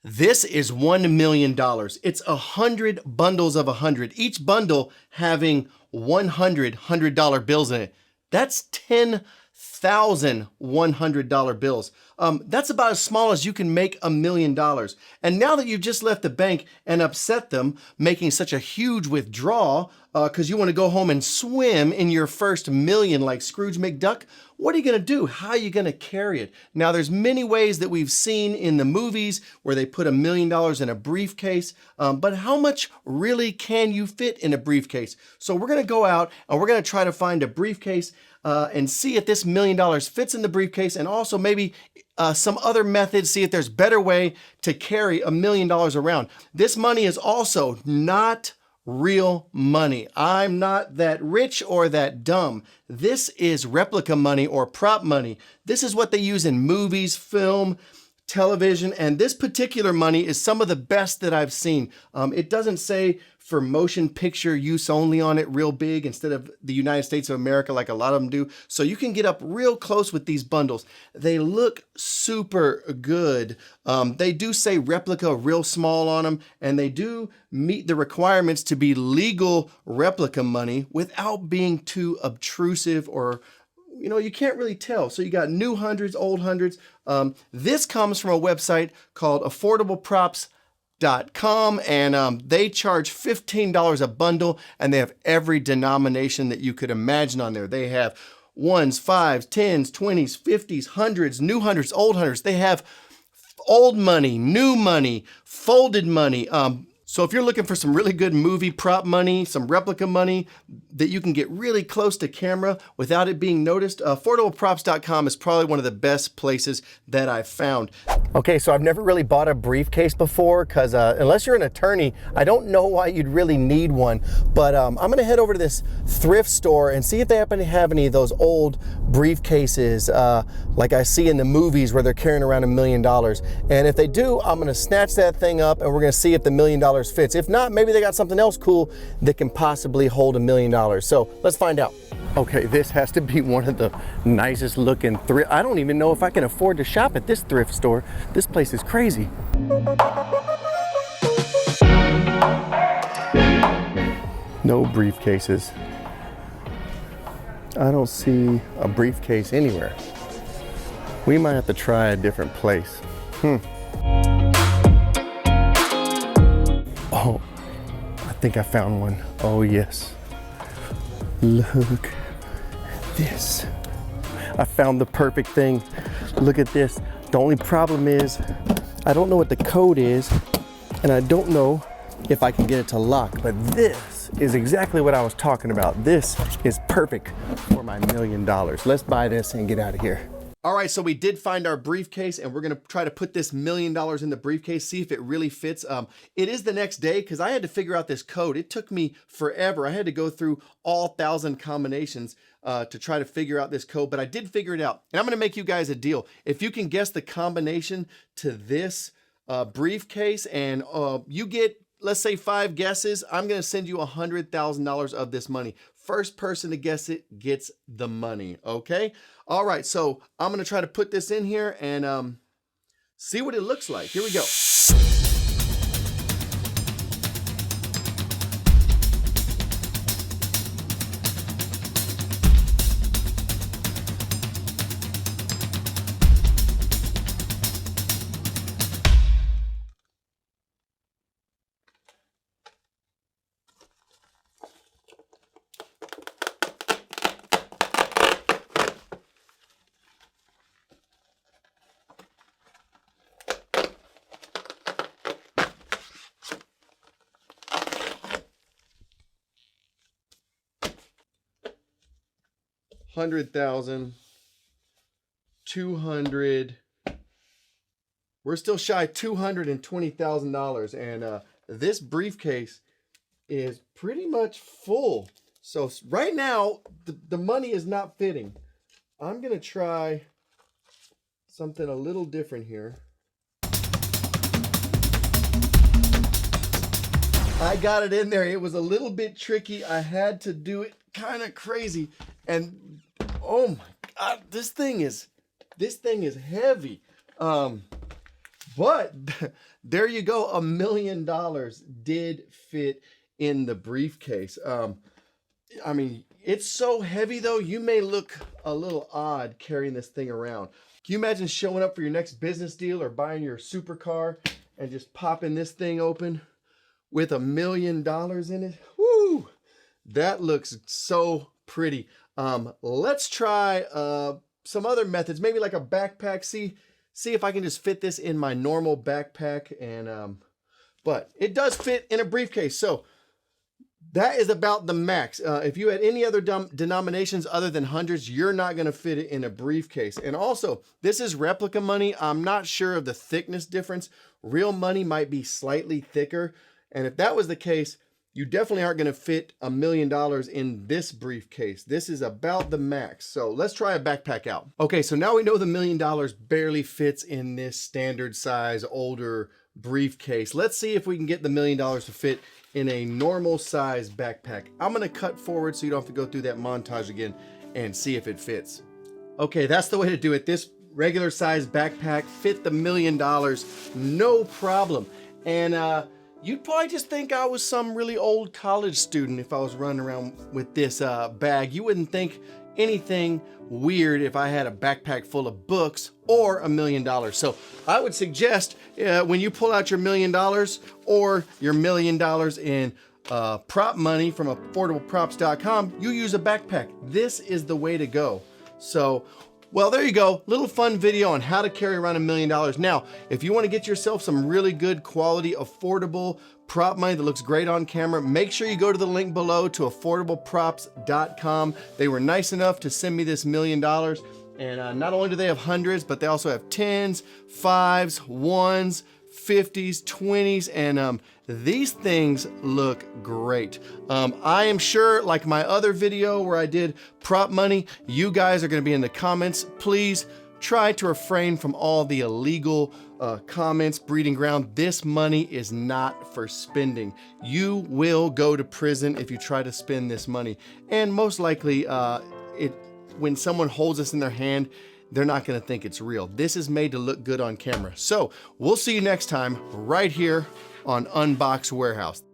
This is $1 million. It's 100 bundles of 100, each bundle having 100 $100 bills in it. That's 10,000 $100 bills. That's about as small as you can make $1 million. And now that you've just left the bank and upset them, making such a huge withdrawal because you want to go home and swim in your first million like Scrooge McDuck, what are you going to do? How are you going to carry it? Now, there's many ways that we've seen in the movies where they put $1 million in a briefcase, but how much really can you fit in a briefcase? So we're going to go out and we're going to try to find a briefcase and see if this $1 million fits in the briefcase, and also maybe some other methods, see if there's better way to carry $1 million around. This money is also not real money. I'm not that rich or that dumb. This is replica money or prop money. This is what they use in movies, film, television, and this particular money is some of the best that I've seen. It doesn't say for motion picture use only on it real big instead of the United States of America like a lot of them do. So you can get up real close with these bundles. They look super good. They do say replica real small on them, and they do meet the requirements to be legal replica money without being too obtrusive or, you know, you can't really tell. So you got new hundreds, old hundreds. This comes from a website called affordableprops.com, and they charge $15 a bundle, and they have every denomination that you could imagine on there. They have ones, fives, tens, 20s, 50s, hundreds, new hundreds, old hundreds. They have old money, new money, folded money. So if you're looking for some really good movie prop money, some replica money that you can get really close to camera without it being noticed, affordableprops.com is probably one of the best places that I've found. Okay, so I've never really bought a briefcase before because unless you're an attorney, I don't know why you'd really need one. But I'm gonna head over to this thrift store and see if they happen to have any of those old briefcases like I see in the movies where they're carrying around $1 million. And if they do, I'm gonna snatch that thing up and we're gonna see if the $1 million fits. If not, maybe they got something else cool that can possibly hold $1 million. So let's find out. Okay, this has to be one of the nicest looking thrift. I don't even know if I can afford to shop at this thrift store. This place is crazy. No briefcases. I don't see a briefcase anywhere. We might have to try a different place. Oh, I think I found one. Oh yes. Look at this. I found the perfect thing. Look at this. The only problem is I don't know what the code is, and I don't know if I can get it to lock, but this is exactly what I was talking about. This is perfect for my $1 million. Let's buy this and get out of here. All right, so we did find our briefcase, and we're gonna try to put this $1 million in the briefcase, see if it really fits. It is the next day because I had to figure out this code. It took me forever. I had to go through all 1,000 combinations to try to figure out this code, but I did figure it out. And I'm gonna make you guys a deal. If you can guess the combination to this briefcase and you get, let's say 5 guesses, I'm gonna send you $100,000 of this money. First person to guess it gets the money, okay? All right, so I'm gonna try to put this in here and see what it looks like. Here we go. $100,000, 200. We're still shy $220,000, and this briefcase is pretty much full. So right now, the money is not fitting. I'm gonna try something a little different here. I got it in there. It was a little bit tricky. I had to do it kind of crazy, and oh my God, this thing is heavy. But there you go. $1 million did fit in the briefcase. I mean, it's so heavy though, you may look a little odd carrying this thing around. Can you imagine showing up for your next business deal or buying your supercar and just popping this thing open with $1 million in it? Woo! That looks so pretty. Let's try some other methods, maybe like a backpack. See if I can just fit this in my normal backpack. And but it does fit in a briefcase. So that is about the max. If you had any other denominations other than hundreds, you're not going to fit it in a briefcase. And also, this is replica money. I'm not sure of the thickness difference. Real money might be slightly thicker. And if that was the case, you definitely aren't going to fit $1 million in this briefcase. This is about the max. So let's try a backpack out. Okay, so now we know the $1 million barely fits in this standard size, older briefcase. Let's see if we can get the $1 million to fit in a normal size backpack. I'm gonna cut forward so you don't have to go through that montage again and see if it fits. Okay, that's the way to do it. This regular size backpack fit the $1 million, no problem. And you'd probably just think I was some really old college student if I was running around with this bag. You wouldn't think anything weird if I had a backpack full of books or $1 million. So I would suggest when you pull out your $1 million or your $1 million in prop money from affordableprops.com, you use a backpack. This is the way to go. So, well, there you go. Little fun video on how to carry around $1 million. Now, if you want to get yourself some really good quality, affordable prop money that looks great on camera, make sure you go to the link below to affordableprops.com. They were nice enough to send me this $1 million. And not only do they have hundreds, but they also have 10s, 5s, 1s, 50s, 20s, and these things look great. I am sure, like my other video where I did prop money, you guys are going to be in the comments. Please try to refrain from all the illegal comments, breeding ground. This money is not for spending. You will go to prison if you try to spend this money. And most likely, when someone holds this in their hand, they're not going to think it's real. This is made to look good on camera. So we'll see you next time right here on Unbox Warehouse.